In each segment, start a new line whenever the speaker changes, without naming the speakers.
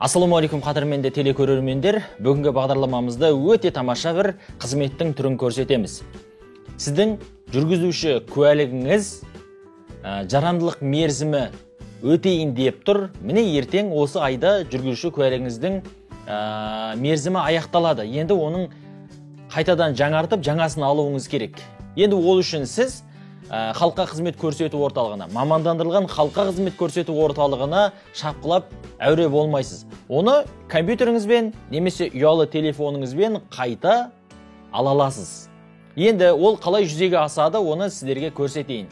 Ассалаумағалейкум қадірменді телекөрермендер. Бүгінгі бағдарламамызда өте тамаша бір қызметтің түрін көрсетеміз. Сіздің жүргізуші куәлігіңіз жарамдылық мерзімі өтейін деп тұр. Міне ертең осы айда жүргізуші куәлігіңіздің мерзімі аяқталады. Енді оның қайтадан жаңартып, жаңасын алуыңыз керек. Енді ол үшін сіз халыққа қызмет көрсету орталығына, мамандандырылған халыққа қызмет көрсету орталығына шапқылап әуре болмайсыз. Оны компьютеріңізбен немесе ұялы телефоныңызбен қайта ала аласыз. Енді ол қалай жүзеге асады, оны сіздерге көрсетейін.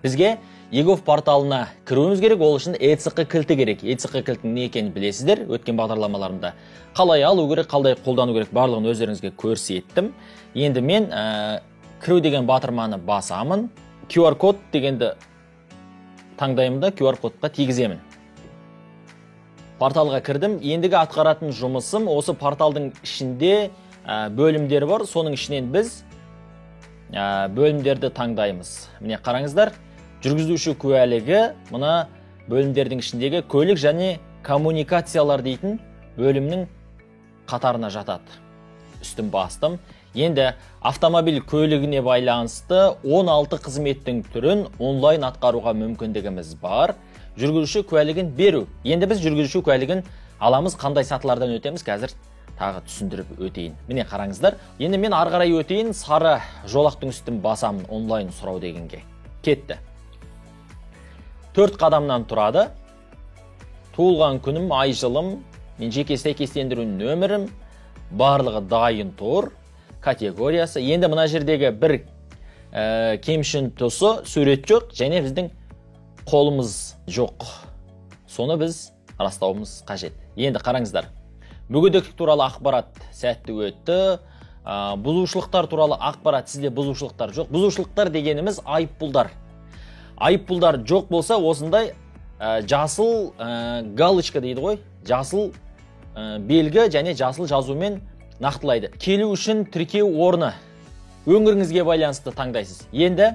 Бізге егов порталына кіруіміз керек, ол үшін ЕЦК кілті керек. ЕЦК кілтінің не екенін білесіздер, өткен бағдарламаларында. Қалай алу керек, қалай қолдану керек, барлығын өздеріңізге көрсеттім. Енді мен кіру деген батырманы басамын, QR код дегенді таңдаймында QR кодқа тигіземін. Порталға кірдім. Ендігі атқаратын жұмысым осы порталдың ішінде бөлімдер бар. Соның ішінен біз бөлімдерді таңдаймыз. Міне қараңыздар, жүргізуші куәлігі мына бөлімдердің ішіндегі көлік және коммуникациялар дейтін бөлімнің қатарына жатады. Үстім бастым. Енді автомобиль көлігіне байланысты 16 қызметтің түрін онлайн атқаруға мүмкіндігіміз бар. Жүргізуші куәлігін беру. Енді біз жүргізуші куәлігін аламыз, қандай сатылардан өтеміз, қазір тағы түсіндіріп өтейін. Міне қараңыздар. Енді мен ары қарай өтейін, сары жолақтың үстін басамын онлайн сұрау дегенге. Кетті. 4 қадамнан тұрады. Туылған күнім, ай жылым, мен жеке сәйкестендіру нөмірім, барлығы дайын тұр. Категориясы. Енді мына жердегі бір кемшін тұсы сурет жоқ, және біздің қолымыз жоқ. Соны біз растауымыз қажет. Енді қараңыздар. Мүгедектік туралы ақпарат сәтті өтті. Бұзушылықтар туралы ақпарат, сізде бұзушылықтар жоқ. Бұзушылықтар дегеніміз айыппұлдар. Айыппұлдар жоқ болса, осындай жасыл галочка дейді ғой. Жасыл белгі және жасыл жазумен нақтылайды. Келу үшін тіркеу орны өңіріңізге байланысты таңдайсыз. Енді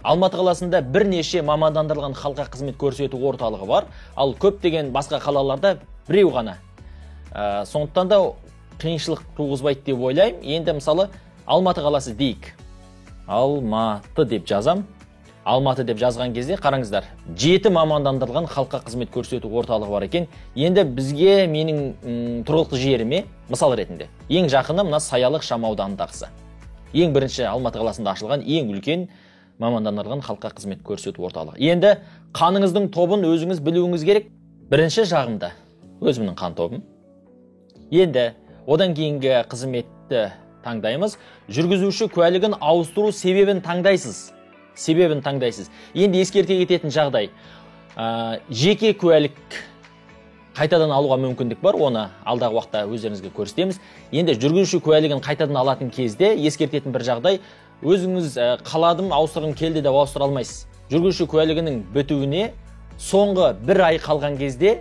Алматы қаласында бірнеше мамандандырылған халыққа қызмет көрсету орталығы бар, ал көптеген басқа қалаларда біреу ғана. Сондықтан да қиыншылық туғызбайды деп ойлаймын. Енді мысалы Алматы қаласы дейік. Алматы деп жазам. Алматы деп жазған кезде қараңыздар, 7 мамандандырылған халыққа қызмет көрсету орталығы бар екен. Енді бізге менің тұрғылықты жеріме мысал ретінде ең жақыны мына Саялық шамаудандағысы. Ең бірінші Алматы қаласында ашылған ең үлкен мамандандырылған халыққа қызмет көрсету орталығы. Енді қаныңыздың тобын өзіңіз білуіңіз керек. Бірінші жағымда өзімнің қан тобым. Енді одан кейінгі қызметті таңдаймыз. Жүргізуші куәлігін ауыстыру себебін таңдайсыз. Енді ескерте кететін жағдай, жеке куәлік қайтадан алуға мүмкіндік бар, оны алдағы уақытта өздеріңізге көрсетеміз. Енді жүргізуші куәлігін қайтадан алатын кезде ескертетін бір жағдай, өзіңіз қаладым, ауыстырғым келді деп ауыстыра алмайсыз. Жүргізуші куәлігінің бітуіне соңғы 1 ай қалған кезде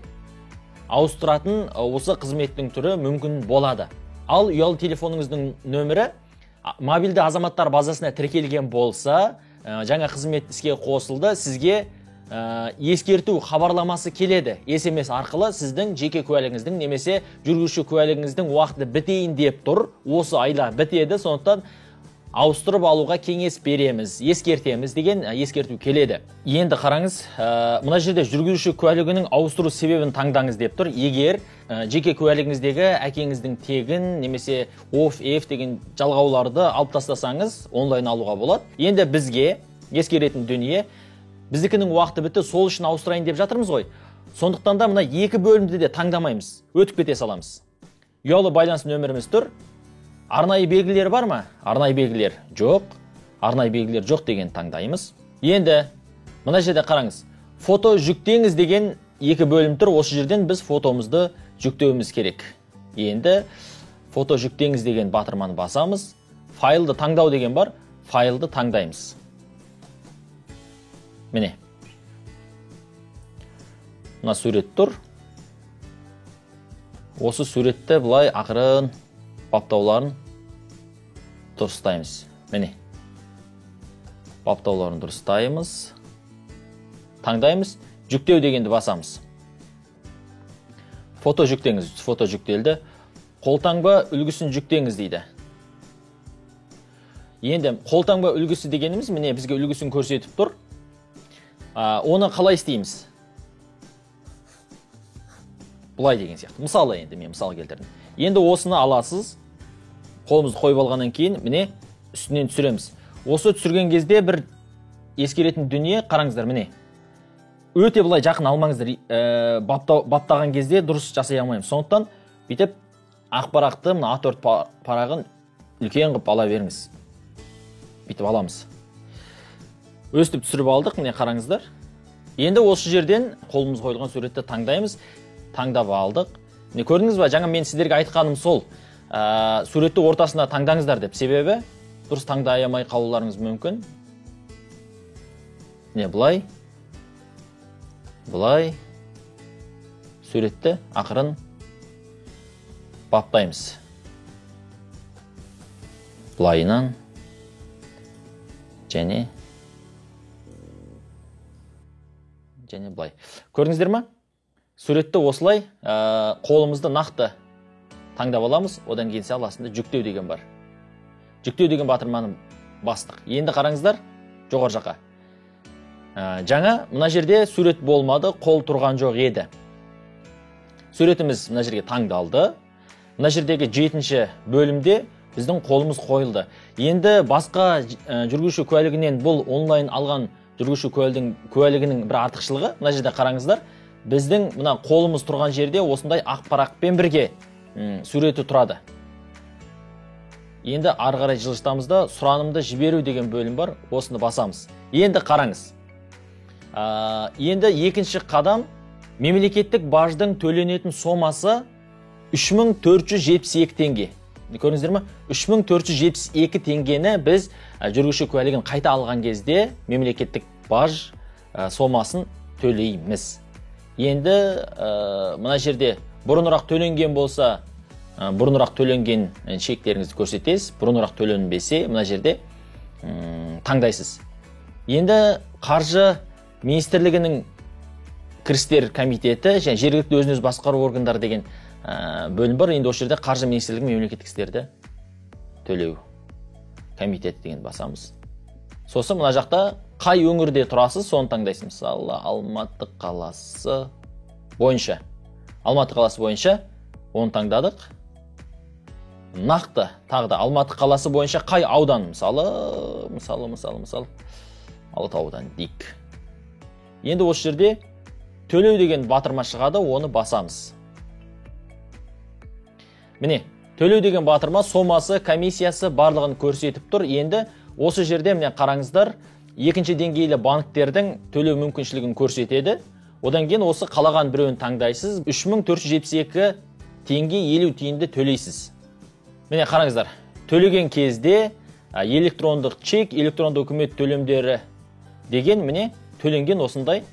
ауыстыратын осы қызметтің түрі мүмкін болады. Ал ұялы телефоныңыздың нөмірі мобильді азаматтар базасына тіркелген болса, жаңа қызмет іске қосылды, сізге ескерту хабарламасы келеді. SMS арқылы сіздің жеке куәлігіңіздің немесе жүргізуші куәлігіңіздің уақыты бітейін деп тұр. Осы айда бітеді, сондықтан ауыстырып алуға кеңес береміз, ескертеміз деген ескерту келеді. Енді қараңыз, мына жерде жүргізуші куәлігінің ауыстыру себебін таңдаңыз деп тұр. Егер жеке куәлігіңіздегі әкеңіздің тегін немесе OFF деген жалғауларды алып тастасаңыз, онлайн алуға болады. Енді бізге ескеретін дүние, біздікінің уақыты бітті, сол үшін ауыстырайын деп жатырмыз ғой. Сондықтан да мына 2 бөлімді де таңдамаймыз, өтіп кете саламыз. Ұялы байланыс нөміріміз тұр. Арнайы белгілер бар ма? Арнайы белгілер жоқ. Арнайы белгілер жоқ деген таңдаймыз. Енді мына жерде қараңыз. Фото жүктеңіз деген 2 бөлім тұр. Осы жерден біз фотомызды жүктеуіміз керек. Енді фото жүктеңіз деген батырманы басамыз. Файлды таңдау деген бар. Файлды таңдаймыз. Міне. Мына сурет тұр. Осы суретті бұлай ақырын баптауларын дұрыстаймыз. Міне. Баптауларын дұрыстаймыз. Таңдаймыз. Жүктеу дегенді басамыз. Фото жүктеңіз. Фото жүктелді. Қолтаңба үлгісін жүктеңіз дейді. Енді қолтаңба үлгісі дегеніміз міне бізге үлгісін көрсетіп тұр. Оны қалай істейміз? Бұлай деген сияқты. Мысалы енді мен мысал келтірдім. Енді осыны аласыз. Қолымызды қойып алғаннан кейін міне үстінен түсіреміз. Осы түсірген кезде бір ескеретін дүние, қараңыздар міне. Өте бұлай жақын алмаңыздар. Баптаған кезде дұрыс жасай алмаймыз. Сондықтан бүйтіп ақ парақты мына A4 парағын үлкен қылып ала беріңіз. Бүйтіп аламыз. Өстіп түсіріп алдық, міне қараңыздар. Енді осы жерден қолымыз қойылған суретті таңдаймыз. Таңдап алдық. Міне көрдіңіз ба, жаңа мен сіздерге айтқаным сол. Суретті ортасына таңдаңыздар деп. Себебі дұрыс таңдай алмай қалуларыңыз мүмкін. Міне бұлай. Бұлай. Суретті ақырын баптаймыз. Бұлайынан және бұлай. Көрдіңіздер ме? Суретті осылай қолымызды нақты таңдап аламыз. Одан кейін саласында жүктеу деген бар. Жүктеу деген батырманы бастық. Енді қараңыздар жоғар жаққа. Жаңа мына жерде сурет болмады, қол тұрған жоқ еді. Суретіміз мына жерге таңдалды. Мына жердегі 7-ші бөлімде біздің қолымыз қойылды. Енді басқа жүргізуші куәлігінен бұл онлайн алған жүргізуші куәлігінің бір артықшылығы. Мына жерде қараңыздар, біздің мына қолымыз тұрған жерде осындай ақ парақпен бірге суреті тұрады. Енді ары қарай жылжытамызда сұранымды жіберу деген бөлім бар. Осыны басамыз. Енді қараңыз. Енді екінші қадам, мемлекеттік баждың төленетін сомасы 3472 теңге. Көрдіңіздер ме? 3472 теңгені біз жүргізуші куәлігін қайта алған кезде мемлекеттік баж сомасын төлейміз. Енді мына жерде бұрынырақ төленген болса, бұрынырақ төленген чектеріңізді көрсетесіз. Бұрынырақ төленбесе, мына жерде таңдайсыз. Енді қаржы министрлігінің кірістер комитеті және жергілікті өзін-өзі басқару органдары деген бөлім бар. Енді осы жерде қаржы министрлігі мемлекеттік істерді төлеу комитеті деген басамыз. Сосын мына жақта қай өңірде тұрасыз, соны таңдайсыз. Мысалы, Алматы қаласы бойынша. Алматы қаласы бойынша оны таңдадық. Нақты тағы да Алматы қаласы бойынша қай аудан? Мысалы Алатау ауданы дейік. Енді осы жерде төлеу деген батырма шығады, оны басамыз. Міне, төлеу деген батырма сомасы, комиссиясы барлығын көрсетіп тұр. Енді осы жерде міне қараңыздар, екінші деңгейлі банктердің төлеу мүмкіншілігін көрсетеді. Одан кейін осы қалаған біреуін таңдайсыз. 3472 теңге 50 тиынды төлейсіз. Міне қараңыздар, төлеген кезде электрондық чек, электрондық үкімет төлемдері деген міне төленген осындай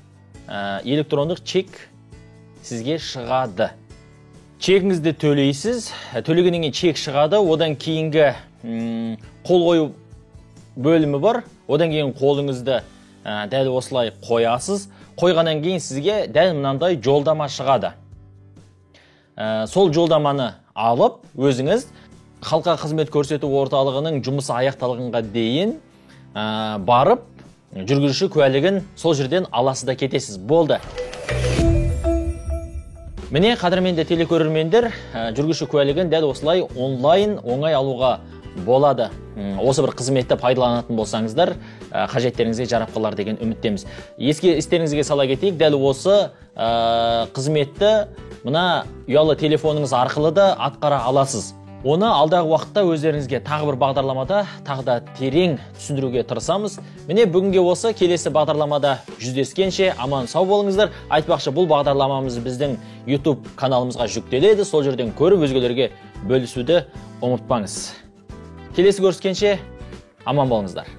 электрондық чек сізге шығады. Чегіңізді төлейсіз, төлегеннен кейін чек шығады, одан кейінгі қол қою бөлімі бар. Одан кейін қолыңызды дәл осылай қоясыз. Қойғаннан кейін сізге дәл мынандай жолдама шығады. Сол жолдаманы алып, өзіңіз халыққа қызмет көрсету орталығының жұмысы аяқталғанға дейін барып, жүргізуші куәлігін сол жерден аласыз да кетесіз. Болды. Міне, қадірменді телекөрермендер, жүргізуші куәлігін дәл осылай онлайн оңай алуға болады. Осы бір қызметті пайдаланатын болсаңыздар, қажеттеріңізге жарап қалар деген үміттеміз. Естеріңізге сала кетейік, дәл осы қызметті мына ұялы телефоныңыз арқылы да атқара аласыз. Оны алдағы уақытта өздеріңізге тағы бір бағдарламада тағы да терең түсіндіруге тырысамыз. Міне бүгінге осы, келесі бағдарламада жүздескенше аман сау болыңыздар. Айтпақшы, бұл бағдарламамыз біздің YouTube каналымызға жүктеледі. Сол жерден көріп өзгелерге бөлісуді ұмытпаңыз. Келесі көріскенше аман болыңыздар.